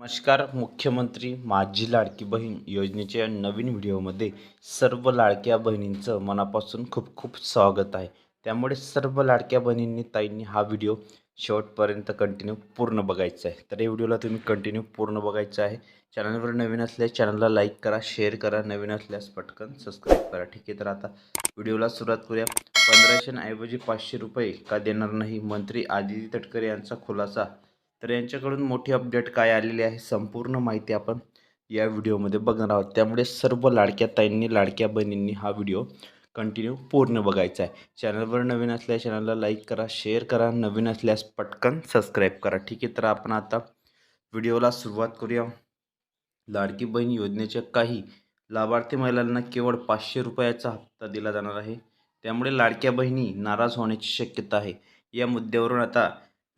नमस्कार. मुख्यमंत्री माझी लाडकी बहीण योजनेच्या नवीन व्हिडिओमध्ये सर्व लाडक्या बहिणींचं मनापासून खूप खूप स्वागत आहे. त्यामुळे सर्व लाडक्या बहिणींनी ताईंनी हा व्हिडिओ शेवटपर्यंत कंटिन्यू पूर्ण बघायचा आहे. तर या व्हिडिओला तुम्ही कंटिन्यू पूर्ण बघायचं आहे. चॅनलवर नवीन असल्यास चॅनलला लाईक करा, शेअर करा, नवीन असल्यास पटकन सबस्क्राईब करा. ठीक आहे, तर आता व्हिडिओला सुरुवात करूया. 1500 ऐवजी 500 रुपये का देणार नाही, मंत्री आदिती तटकरे यांचा खुलासा. तर यांच्याकडून मोठी अपडेट काय आलेली आहे, संपूर्ण माहिती आपण या व्हिडिओमध्ये बघणार आहोत. त्यामुळे सर्व लाडक्या ताईंनी, लाडक्या बहिणींनी हा व्हिडिओ कंटिन्यू पूर्ण बघायचा आहे. चॅनलवर नवीन असल्यास चॅनलला लाईक करा, शेअर करा, नवीन असल्यास पटकन सबस्क्राईब करा. ठीक आहे, तर आपण आता व्हिडिओला सुरुवात करूया. लाडकी बहीण योजनेच्या काही लाभार्थी महिलांना केवळ 500 रुपयाचा हप्ता दिला जाणार आहे. त्यामुळे लाडक्या बहिणी नाराज होण्याची शक्यता आहे. या मुद्द्यावरून आता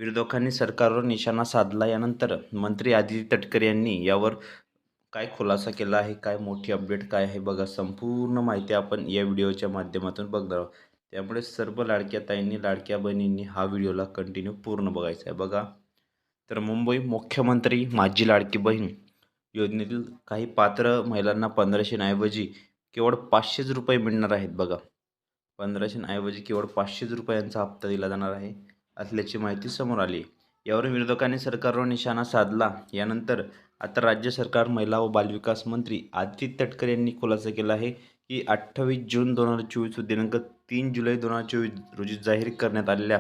विरोधकांनी सरकारवर निशाणा साधला. यानंतर मंत्री आदिती तटकरे यांनी यावर काय खुलासा केला आहे, काय मोठी अपडेट काय आहे, बघा संपूर्ण माहिती आपण या व्हिडिओच्या माध्यमातून बघणार आहोत. त्यामुळे सर्व लाडक्या ताईंनी, लाडक्या बहिणींनी हा व्हिडिओला कंटिन्यू पूर्ण बघायचा आहे. बघा, तर मुंबई मुख्यमंत्री माझी लाडकी बहीण योजनेतील काही पात्र महिलांना 1500 ऐवजी केवळ 500 रुपये मिळणार आहेत. बघा, 1500 ऐवजी केवळ 500 रुपयांचा हप्ता दिला जाणार आहे असल्याची माहिती समोर आली. यावरून विरोधकांनी सरकारवर निशाणा साधला. यानंतर आता राज्य सरकार महिला व बालविकास मंत्री आदिती तटकरे यांनी खुलासा केला आहे की 28 जून 2024 दिनांक 3 जुलै 2024 रोजी जाहीर करण्यात आलेल्या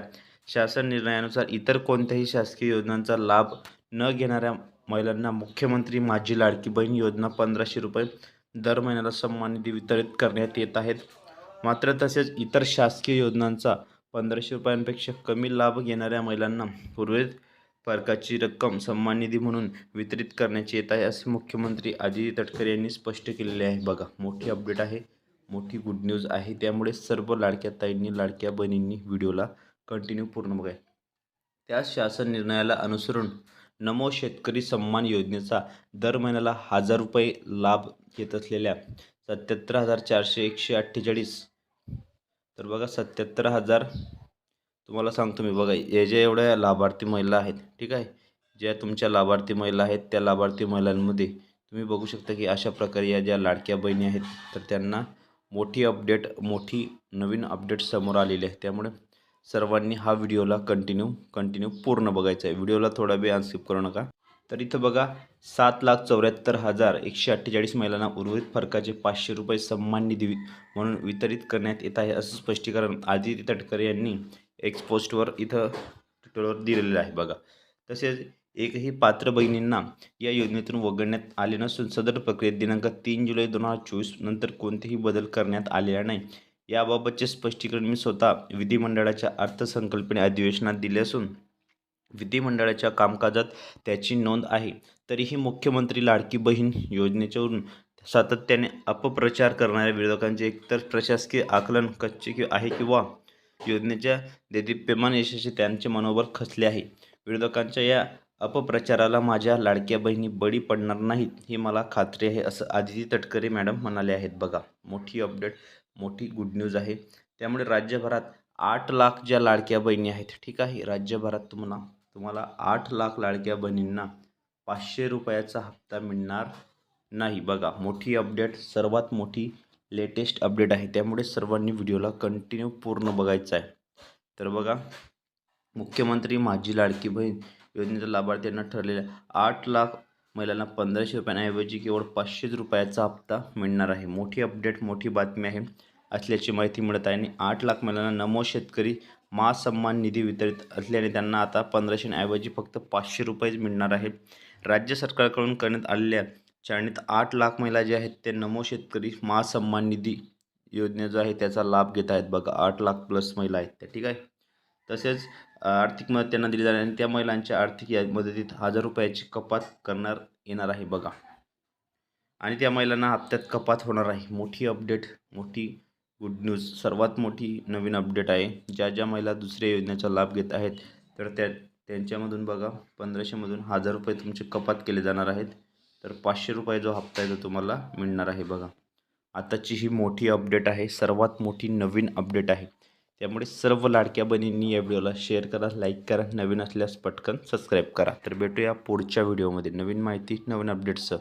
शासन निर्णयानुसार इतर कोणत्याही शासकीय योजनांचा लाभ न घेणाऱ्या महिलांना मुख्यमंत्री माझी लाडकी बहीण योजना 1500 रुपये दर महिन्याला सन्मान निधी वितरित करण्यात येत आहेत. मात्र तसेच इतर शासकीय योजनांचा 1500 रुपयांपेक्षा कमी लाभ घेणाऱ्या महिलांना उर्वरित फरकाची रक्कम सन्मान निधी म्हणून वितरित करण्याची येत आहे, असे मुख्यमंत्री आदिती तटकरे यांनी स्पष्ट केलेले आहे. बघा, मोठी अपडेट आहे, मोठी गुड न्यूज आहे. त्यामुळे सर्व लाडक्या ताईंनी, लाडक्या बहिणींनी व्हिडिओला कंटिन्यू पूर्ण बघाय. त्या शासन निर्णयाला अनुसरून नमो शेतकरी सन्मान योजनेचा दर महिन्याला 1000 रुपये लाभ घेत असलेल्या 77,448 तर बघा 77,000 तुम्हाला सांगतो मी. बघा, हे जे एवढ्या लाभार्थी महिला आहेत, ठीक आहे, ज्या तुमच्या लाभार्थी महिला आहेत, त्या लाभार्थी महिलांमध्ये तुम्ही बघू शकता की अशा प्रकारे या ज्या लाडक्या बहिणी आहेत, तर त्यांना मोठी अपडेट, मोठी नवीन अपडेट समोर आलेली आहे. त्यामुळे सर्वांनी हा व्हिडिओला कंटिन्यू पूर्ण बघायचा आहे. व्हिडिओला थोडा वेळ अनस्किप करू नका. तर इथं बघा, 7,74,148 महिलांना उर्वरित फरकाचे 500 रुपये सन्मान निधी म्हणून वितरित करण्यात येत आहे, असं स्पष्टीकरण आदिती तटकरे यांनी एक्सपोस्टवर इथं ट्विटरवर दिलेलं आहे. बघा, तसेच एकही पात्र बहिणींना या योजनेतून वगळण्यात आले नसून सदर प्रक्रियेत दिनांक 3 जुलै 2024 नंतर कोणतेही बदल करण्यात आलेला नाही. याबाबतचे स्पष्टीकरण मी स्वतः विधिमंडळाच्या अर्थसंकल्पीय अधिवेशनात दिले असून विधिमंडळाच्या कामकाजात त्याची नोंद आहे. तरीही मुख्यमंत्री लाडकी बहीण योजनेच्यावरून सातत्याने अपप्रचार करणाऱ्या विरोधकांचे एकतर प्रशासकीय आकलन कच्चे आहे किंवा योजनेच्या देदीप्यमान यशाचे त्यांचे मनोबल खचले आहे. विरोधकांच्या या अपप्रचाराला माझ्या लाडक्या बहिणी बळी पडणार नाहीत, ही मला खात्री आहे, असं आदिती तटकरे मॅडम म्हणाले आहेत. बघा, मोठी अपडेट, मोठी गुड न्यूज आहे. त्यामुळे राज्यभरात 8 लाख ज्या लाडक्या बहिणी आहेत, ठीक आहे, राज्यभरात तुम्हाला 8 लाख लाडक्या बहिणींना 500 रुपयाचा हप्ता मिळणार नाही. बघा, मोठी अपडेट, सर्वात मोठी लेटेस्ट अपडेट आहे. त्यामुळे सर्वांनी व्हिडिओला कंटिन्यू पूर्ण बघायचा आहे. तर बघा, मुख्यमंत्री माझी लाडकी बहीण योजनेच्या लाभार्थ्यांना ठरलेल्या 8 लाख महिलांना 1500 रुपयांऐवजी केवळ 500 रुपयाचा हप्ता मिळणार आहे. मोठी अपडेट, मोठी बातमी आहे असल्याची माहिती मिळत आहे. आणि 8 लाख महिलांना नमो शेतकरी महासन्मान निधी वितरित असल्याने त्यांना आता 1500 ऐवजी फक्त 500 रुपयेच मिळणार आहे. राज्य सरकारकडून करण्यात आलेल्या चाळणीत 8 लाख महिला जे आहेत ते नमो शेतकरी महासन्मान निधी योजना जो आहे त्याचा लाभ घेत आहेत. बघा, 8 लाख प्लस महिला आहेत त्या, ठीक आहे. तसेच आर्थिक मदत त्यांना दिली जाणार आणि त्या महिलांच्या आर्थिक मदतीत 1000 रुपयाची कपात करणार येणार आहे. बघा, आणि त्या महिलांना हप्त्यात कपात होणार आहे. मोठी अपडेट, मोठी गुड न्यूज, सर्वात मोठी नवीन अपडेट आहे. ज्या ज्या महिला दुसऱ्या योजनेचा लाभ घेत आहेत, तर त्यांच्यामधून बघा 1500मधून 1000 रुपये तुमचे कपात केले जाणार आहेत. तर 500 रुपये जो हप्ता आहे तो तुम्हाला मिळणार आहे. बघा, आताची ही मोठी अपडेट आहे, सर्वात मोठी नवीन अपडेट आहे. त्यामुळे सर्व लाडक्या बहिणींनी या व्हिडिओला शेअर करा, लाईक करा, नवीन असल्यास पटकन सबस्क्राईब करा. तर भेटूया पुढच्या व्हिडिओमध्ये नवीन माहिती, नवीन अपडेट्ससह.